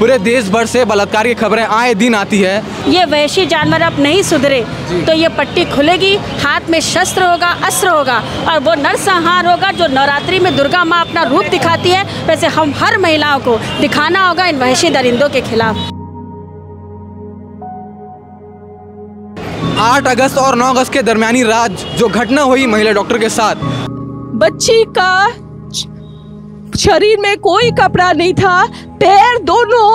पूरे देश भर से बलात्कार की खबरें आए दिन आती है। ये वहशी जानवर अब नहीं सुधरे तो ये पट्टी खुलेगी, हाथ में शस्त्र होगा, अस्त्र होगा और वो नरसंहार होगा। जो नवरात्रि में दुर्गा माँ अपना रूप दिखाती है, वैसे हम हर महिलाओं को दिखाना होगा इन वहशी दरिंदों के खिलाफ। 8 अगस्त और 9 अगस्त के दरमियानी रात जो घटना हुई महिला डॉक्टर के साथ, बच्ची का शरीर में कोई कपड़ा नहीं था, पैर दोनों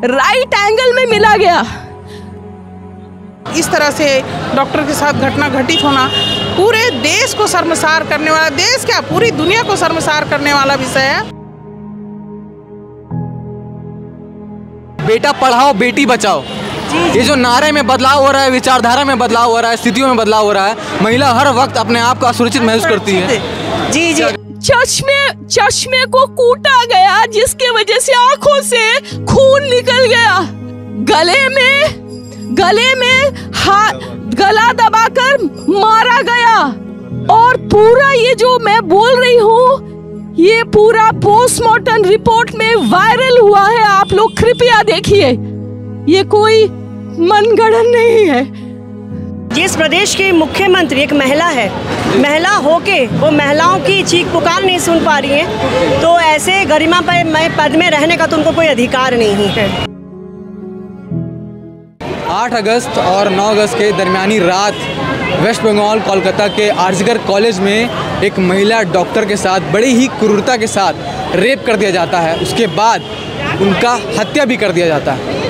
राइट एंगल में मिला गया। इस तरह से डॉक्टर के साथ घटना घटित होना पूरे देश को शर्मसार करने वाला, देश क्या पूरी दुनिया को शर्मसार करने वाला विषय है। बेटा पढ़ाओ बेटी बचाओ, ये जो नारे में बदलाव हो रहा है, विचारधारा में बदलाव हो रहा है, स्थितियों में बदलाव हो रहा है, महिला हर वक्त अपने आप को असुरक्षित महसूस करती है। जी जी। चश्मे को कूटा गया जिसके वजह से आंखों से खून निकल गया। गले में गला दबाकर मारा गया। और पूरा ये जो मैं बोल रही हूँ, ये पूरा पोस्टमार्टम रिपोर्ट में वायरल हुआ है। आप लोग कृपया देखिए, ये कोई मनगढ़ंत नहीं है। जिस प्रदेश के मुख्यमंत्री एक महिला है, महिला होके वो महिलाओं की चीख पुकार नहीं सुन पा रही है, तो ऐसे गरिमा पद में रहने का तो उनको कोई अधिकार नहीं है। 8 अगस्त और 9 अगस्त के दरमियानी रात वेस्ट बंगाल कोलकाता के आरजीकर कॉलेज में एक महिला डॉक्टर के साथ बड़ी ही क्रूरता के साथ रेप कर दिया जाता है। उसके बाद उनका हत्या भी कर दिया जाता है।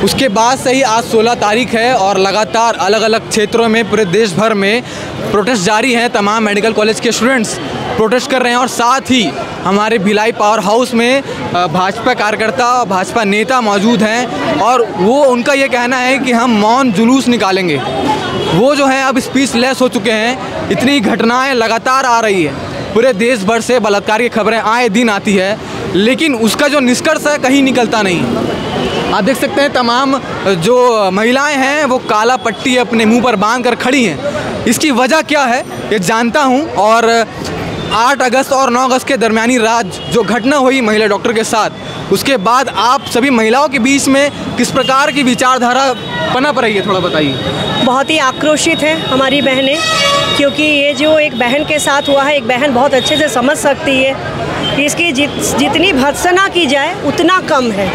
उसके बाद से ही आज 16 तारीख है और लगातार अलग अलग क्षेत्रों में पूरे देश भर में प्रोटेस्ट जारी हैं। तमाम मेडिकल कॉलेज के स्टूडेंट्स प्रोटेस्ट कर रहे हैं और साथ ही हमारे भिलाई पावर हाउस में भाजपा कार्यकर्ता और भाजपा नेता मौजूद हैं और वो उनका ये कहना है कि हम मौन जुलूस निकालेंगे। वो जो है अब स्पीचलेस हो चुके हैं। इतनी घटनाएं लगातार आ रही है, पूरे देश भर से बलात्कार की खबरें आए दिन आती है, लेकिन उसका जो निष्कर्ष है कहीं निकलता नहीं। आप देख सकते हैं तमाम जो महिलाएं हैं वो काला पट्टी अपने मुंह पर बांध कर खड़ी हैं। इसकी वजह क्या है ये जानता हूं। और 8 अगस्त और 9 अगस्त के दरमियानी रात जो घटना हुई महिला डॉक्टर के साथ, उसके बाद आप सभी महिलाओं के बीच में किस प्रकार की विचारधारा पनप रही है, थोड़ा बताइए। बहुत ही आक्रोशित है हमारी बहनें, क्योंकि ये जो एक बहन के साथ हुआ है, एक बहन बहुत अच्छे से समझ सकती है कि इसकी जितनी भर्त्सना की जाए उतना कम है।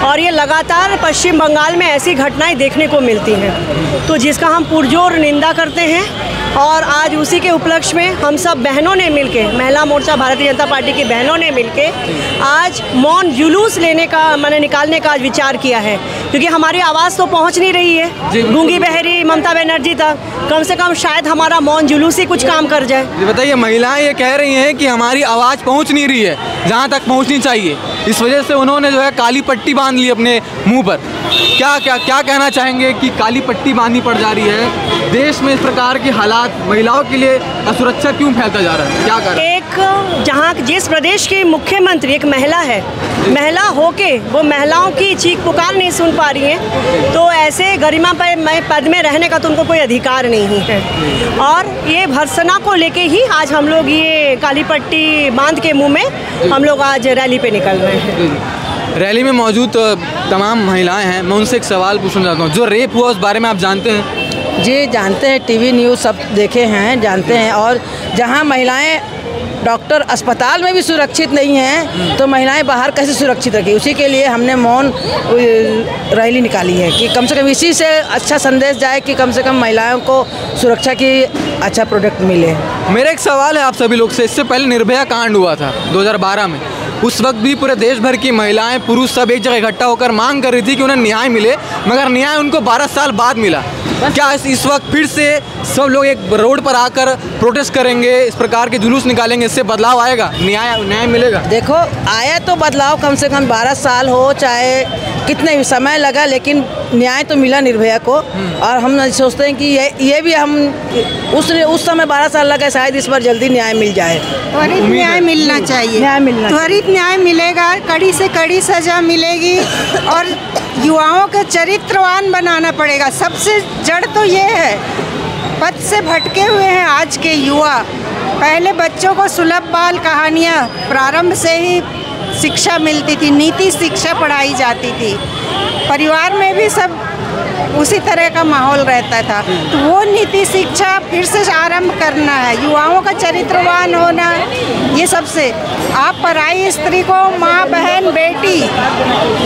और ये लगातार पश्चिम बंगाल में ऐसी घटनाएं देखने को मिलती हैं, तो जिसका हम पुरजोर निंदा करते हैं। और आज उसी के उपलक्ष्य में हम सब बहनों ने मिलके, महिला मोर्चा भारतीय जनता पार्टी की बहनों ने मिलके आज मौन जुलूस लेने का, मैंने निकालने का आज विचार किया है, क्योंकि हमारी आवाज़ तो पहुंच नहीं रही है गूंगी बहरी ममता बनर्जी तक। कम से कम शायद हमारा मौन जुलूस ही कुछ काम कर जाए। ये बताइए, महिलाएं ये कह रही हैं कि हमारी आवाज़ पहुंच नहीं रही है जहां तक पहुंचनी चाहिए, इस वजह से उन्होंने जो है काली पट्टी बांध ली अपने मुंह पर। क्या कहना चाहेंगे कि काली पट्टी बांधनी पड़ जा रही है? देश में इस प्रकार के हालात महिलाओं के लिए असुरक्षा क्यों फैलता जा रहा है, क्या कर? एक जहाँ जिस प्रदेश के मुख्यमंत्री एक महिला है, महिला होके वो महिलाओं की चीख पुकार नहीं सुन पा रही है, तो ऐसे गरिमा पद में रहने का तो उनको कोई अधिकार नहीं है। और ये भर्त्सना को लेके ही आज हम लोग ये काली पट्टी बांध के मुंह में हम लोग आज रैली पे निकल रहे हैं। रैली में मौजूद तमाम महिलाएं हैं, मैं उनसे एक सवाल पूछना चाहता हूँ। जो रेप हुआ उस बारे में आप जानते हैं? जी जानते हैं, टीवी न्यूज़ सब देखे हैं, जानते हैं। और जहाँ महिलाएं डॉक्टर अस्पताल में भी सुरक्षित नहीं हैं, तो महिलाएं बाहर कैसे सुरक्षित रखें? उसी के लिए हमने मौन रैली निकाली है कि कम से कम इसी से अच्छा संदेश जाए कि कम से कम महिलाओं को सुरक्षा की अच्छा प्रोडक्ट मिले। मेरा एक सवाल है आप सभी लोग से। इससे पहले निर्भया कांड हुआ था 2012 में, उस वक्त भी पूरे देश भर की महिलाएं पुरुष सब एक जगह इकट्ठा होकर मांग कर रही थी कि उन्हें न्याय मिले, मगर न्याय उनको 12 साल बाद मिला। क्या इस वक्त फिर से सब लोग एक रोड पर आकर प्रोटेस्ट करेंगे, इस प्रकार के जुलूस निकालेंगे, इससे बदलाव आएगा, न्याय मिलेगा? देखो, आया तो बदलाव, कम से कम 12 साल हो चाहे कितने भी समय लगा, लेकिन न्याय तो मिला निर्भया को। और हम सोचते हैं कि ये भी हम उस समय 12 साल लगा, शायद इस बार जल्दी न्याय मिल जाए। त्वरित न्याय मिलना चाहिए, त्वरित न्याय मिलेगा, कड़ी से कड़ी सजा मिलेगी और युवाओं के चरित्रवान बनाना पड़ेगा। सबसे जड़ तो ये है, पथ से भटके हुए हैं आज के युवा। पहले बच्चों को सुलभ बाल कहानियाँ प्रारंभ से ही शिक्षा मिलती थी, नीति शिक्षा पढ़ाई जाती थी, परिवार में भी सब उसी तरह का माहौल रहता था। तो वो नीति शिक्षा फिर से आरंभ करना है, युवाओं का चरित्रवान होना, ये सबसे। आप पराई स्त्री को माँ, बहन, बेटी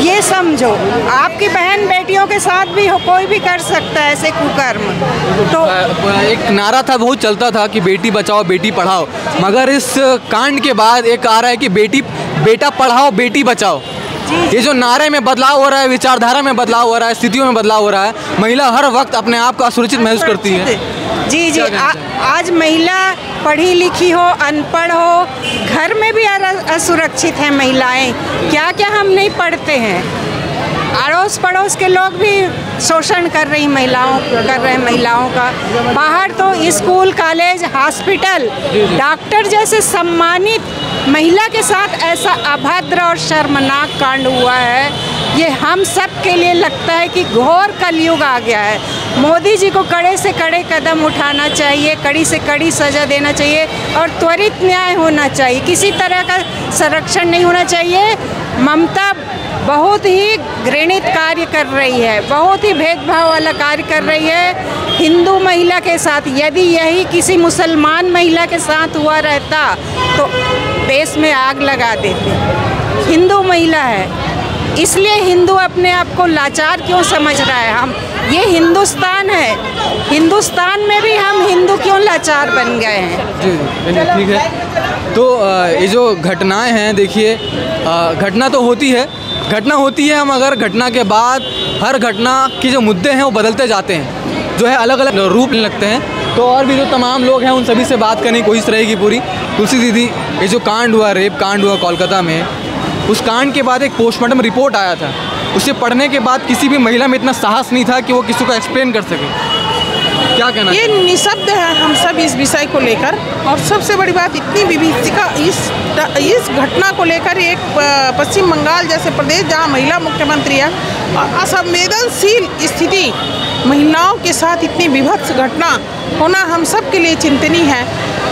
ये समझो। आपकी बहन बेटियों के साथ भी कोई भी कर सकता है ऐसे कुकर्म। तो एक नारा था, बहुत चलता था कि बेटी बचाओ बेटी पढ़ाओ, मगर इस कांड के बाद एक आ रहा है कि बेटा पढ़ाओ बेटी बचाओ। ये जो नारे में बदलाव हो रहा है, विचारधारा में बदलाव हो रहा है, स्थितियों में बदलाव हो रहा है, महिला हर वक्त अपने आप को असुरक्षित महसूस करती है। जी जी, आज महिला पढ़ी लिखी हो, अनपढ़ हो, घर में भी असुरक्षित हैं महिलाएं। क्या क्या हम नहीं पढ़ते हैं, अड़ोस पड़ोस के लोग भी शोषण कर रहे हैं महिलाओं का। बाहर तो स्कूल, कॉलेज, हॉस्पिटल, डॉक्टर जैसे सम्मानित महिला के साथ ऐसा अभद्र और शर्मनाक कांड हुआ है। ये हम सब के लिए लगता है कि घोर कलयुग आ गया है। मोदी जी को कड़े से कड़े कदम उठाना चाहिए, कड़ी से कड़ी सज़ा देना चाहिए और त्वरित न्याय होना चाहिए। किसी तरह का संरक्षण नहीं होना चाहिए। ममता बहुत ही घृणित कार्य कर रही है, बहुत ही भेदभाव वाला कार्य कर रही है हिंदू महिला के साथ। यदि यही किसी मुसलमान महिला के साथ हुआ रहता तो देश में आग लगा देते। हिंदू महिला है, इसलिए हिंदू अपने आप को लाचार क्यों समझ रहा है? ये हिंदुस्तान है, हिंदुस्तान में भी हम हिंदू क्यों लाचार बन गए हैं? जी ठीक है। तो ये जो घटनाएं हैं, देखिए घटना तो होती है, मगर घटना के बाद हर घटना के जो मुद्दे हैं वो बदलते जाते हैं, जो है अलग अलग रूप लेने लगते हैं। तो और भी जो तमाम लोग हैं उन सभी से बात करने की कोशिश रहेगी पूरी। तुलसी दीदी, ये जो कांड हुआ, रेप कांड हुआ कोलकाता में, उस कांड के बाद एक पोस्टमार्टम रिपोर्ट आया था, उसे पढ़ने के बाद किसी भी महिला में इतना साहस नहीं था कि वो किसी को एक्सप्लेन कर सके। क्या कहना? ये निःशब्द है हम सब इस विषय को लेकर। और सबसे बड़ी बात, इतनी विभीषिका इस घटना को लेकर एक पश्चिम बंगाल जैसे प्रदेश जहां महिला मुख्यमंत्री है, असंवेदनशील स्थिति, महिलाओं के साथ इतनी विभत्स घटना होना हम सब के लिए चिंतनीय है।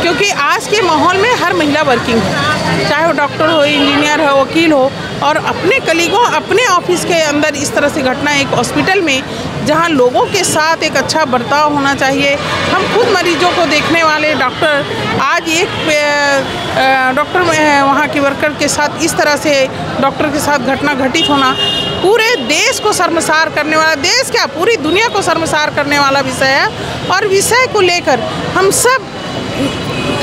क्योंकि आज के माहौल में हर महिला वर्किंग है, चाहे वो डॉक्टर हो, इंजीनियर हो, वकील हो, और अपने कलीगों, अपने ऑफिस के अंदर इस तरह से घटना, एक हॉस्पिटल में जहां लोगों के साथ एक अच्छा बर्ताव होना चाहिए। हम खुद मरीजों को देखने वाले डॉक्टर, आज एक डॉक्टर वहाँ के वर्कर के साथ इस तरह से डॉक्टर के साथ घटना घटित होना पूरे देश को शर्मसार करने वाला, देश क्या पूरी दुनिया को शर्मसार करने वाला विषय है। और विषय को लेकर हम सब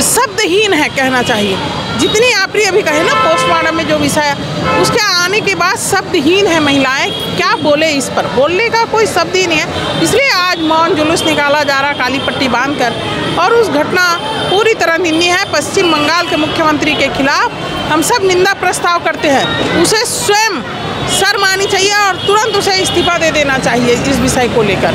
शब्दहीन है कहना चाहिए। जितनी आपने अभी कहे ना पोस्टमार्टम में जो विषय है, उसके आने के बाद शब्दहीन है महिलाएं, क्या बोले इस पर, बोलने का कोई शब्द ही नहीं है। इसलिए आज मौन जुलूस निकाला जा रहा काली पट्टी बांधकर। और उस घटना पूरी तरह निंदनीय है। पश्चिम बंगाल के मुख्यमंत्री के खिलाफ हम सब निंदा प्रस्ताव करते हैं। उसे स्वयं शर्म आनी चाहिए और तुरंत उसे इस्तीफा दे देना चाहिए इस विषय को लेकर।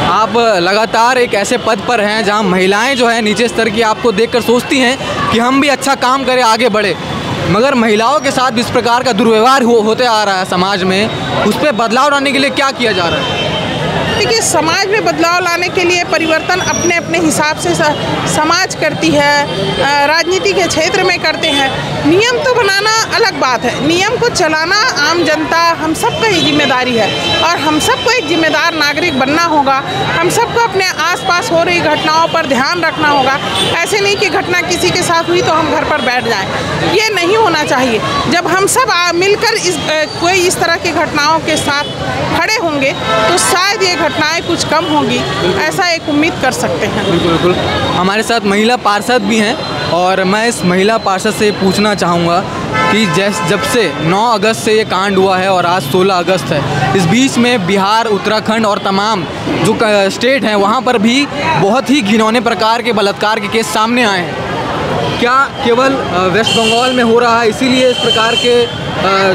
आप लगातार एक ऐसे पद पर हैं जहां महिलाएं जो है नीचे स्तर की आपको देखकर सोचती हैं कि हम भी अच्छा काम करें, आगे बढ़े, मगर महिलाओं के साथ इस प्रकार का दुर्व्यवहार होते आ रहा है समाज में, उस पर बदलाव लाने के लिए क्या किया जा रहा है? देखिए, समाज में बदलाव लाने के लिए परिवर्तन अपने अपने हिसाब से समाज करती है, राजनीति के क्षेत्र में करते हैं। नियम तो बनाना अलग बात है, नियम को चलाना आम जनता हम सबका ही जिम्मेदारी है। और हम सबको एक जिम्मेदार नागरिक बनना होगा। हम सबको अपने आसपास हो रही घटनाओं पर ध्यान रखना होगा। ऐसे नहीं कि घटना किसी के साथ हुई तो हम घर पर बैठ जाएं, ये नहीं होना चाहिए। जब हम सब मिलकर कोई इस तरह की घटनाओं के साथ खड़े होंगे तो शायद ये घटनाएं कुछ कम होगी, ऐसा एक उम्मीद कर सकते हैं। बिल्कुल। हमारे साथ महिला पार्षद भी हैं और मैं इस महिला पार्षद से पूछना चाहूँगा कि जब से 9 अगस्त से ये कांड हुआ है और आज 16 अगस्त है, इस बीच में बिहार, उत्तराखंड और तमाम जो स्टेट हैं वहाँ पर भी बहुत ही घिनौने प्रकार के बलात्कार के केस सामने आए हैं। क्या केवल वेस्ट बंगाल में हो रहा है इसीलिए इस प्रकार के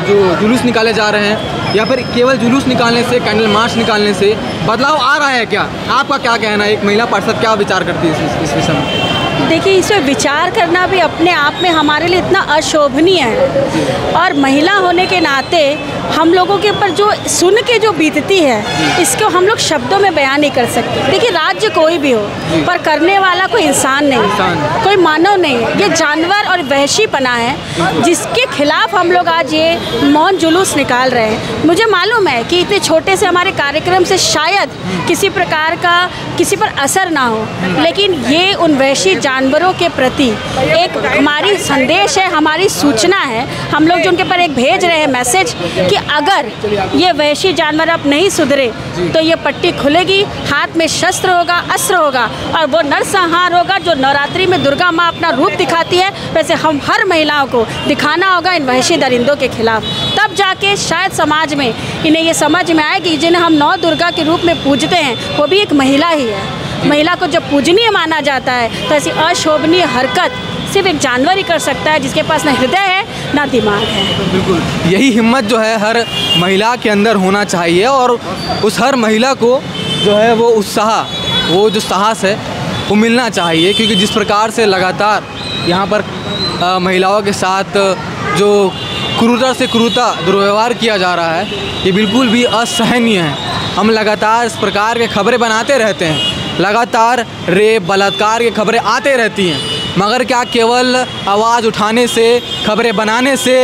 जो जुलूस निकाले जा रहे हैं, या फिर केवल जुलूस निकालने से, कैंडल मार्च निकालने से बदलाव आ रहा है? क्या आपका क्या कहना है? एक महिला पार्षद क्या विचार करती है इस विषय में? देखिए, इस पर विचार करना भी अपने आप में हमारे लिए इतना अशोभनीय है। और महिला होने के नाते हम लोगों के ऊपर जो सुन के जो बीतती है इसको हम लोग शब्दों में बयान नहीं कर सकते। देखिए राज्य कोई भी हो पर करने वाला कोई इंसान नहीं, कोई मानव नहीं, ये जानवर और वहशीपना है जिसके खिलाफ हम लोग आज ये मौन जुलूस निकाल रहे हैं। मुझे मालूम है कि इतने छोटे से हमारे कार्यक्रम से शायद किसी प्रकार का किसी पर असर ना हो, लेकिन ये उन वहशी जानवरों के प्रति एक हमारी संदेश है, हमारी सूचना है। हम लोग जो उनके पर एक भेज रहे हैं मैसेज कि अगर ये वहशी जानवर अब नहीं सुधरे तो ये पट्टी खुलेगी, हाथ में शस्त्र होगा, अस्त्र होगा और वो नरसंहार होगा जो नवरात्रि में दुर्गा माँ अपना रूप दिखाती है, वैसे हम हर महिलाओं को दिखाना होगा इन वहशी दरिंदों के खिलाफ। तब जाके शायद समाज में इन्हें ये समझ में आए कि जिन्हें हम नौ दुर्गा के रूप में पूजते हैं वो भी एक महिला ही है। महिला को जब पूजनीय माना जाता है तो ऐसी अशोभनीय हरकत सिर्फ एक जानवर ही कर सकता है जिसके पास ना हृदय है ना दिमाग है। बिल्कुल यही हिम्मत जो है हर महिला के अंदर होना चाहिए और उस हर महिला को जो है वो उत्साह, वो जो साहस है वो मिलना चाहिए, क्योंकि जिस प्रकार से लगातार यहाँ पर महिलाओं के साथ जो क्रूरता से क्रूरता दुर्व्यवहार किया जा रहा है ये बिल्कुल भी असहनीय है। हम लगातार इस प्रकार के खबरें बनाते रहते हैं, लगातार रेप बलात्कार की खबरें आते रहती हैं, मगर क्या केवल आवाज़ उठाने से, खबरें बनाने से,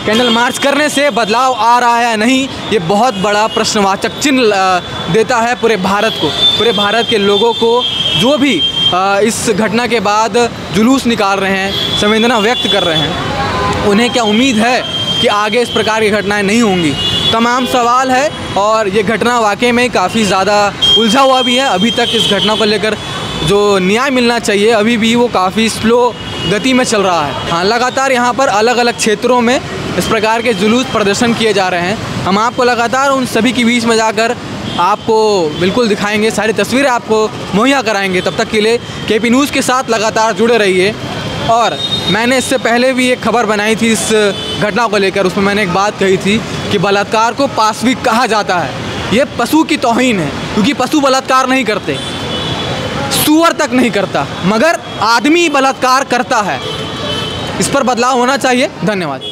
कैंडल मार्च करने से बदलाव आ रहा है? नहीं, ये बहुत बड़ा प्रश्नवाचक चिन्ह देता है पूरे भारत को, पूरे भारत के लोगों को जो भी इस घटना के बाद जुलूस निकाल रहे हैं, संवेदना व्यक्त कर रहे हैं। उन्हें क्या उम्मीद है कि आगे इस प्रकार की घटनाएं नहीं होंगी? तमाम सवाल है और ये घटना वाकई में काफ़ी ज़्यादा उलझा हुआ भी है। अभी तक इस घटना को लेकर जो न्याय मिलना चाहिए अभी भी वो काफ़ी स्लो गति में चल रहा है। हाँ, लगातार यहाँ पर अलग अलग क्षेत्रों में इस प्रकार के जुलूस प्रदर्शन किए जा रहे हैं। हम आपको लगातार उन सभी के बीच में जाकर आपको बिल्कुल दिखाएंगे, सारी तस्वीरें आपको मुहैया कराएंगे। तब तक के लिए केपी न्यूज़ के साथ लगातार जुड़े रहिए। और मैंने इससे पहले भी एक खबर बनाई थी इस घटना को लेकर, उसमें मैंने एक बात कही थी कि बलात्कार को पाशविक कहा जाता है। ये पशु की तौहीन है, क्योंकि पशु बलात्कार नहीं करते, सूअर तक नहीं करता, मगर आदमी बलात्कार करता है। इस पर बदलाव होना चाहिए। धन्यवाद।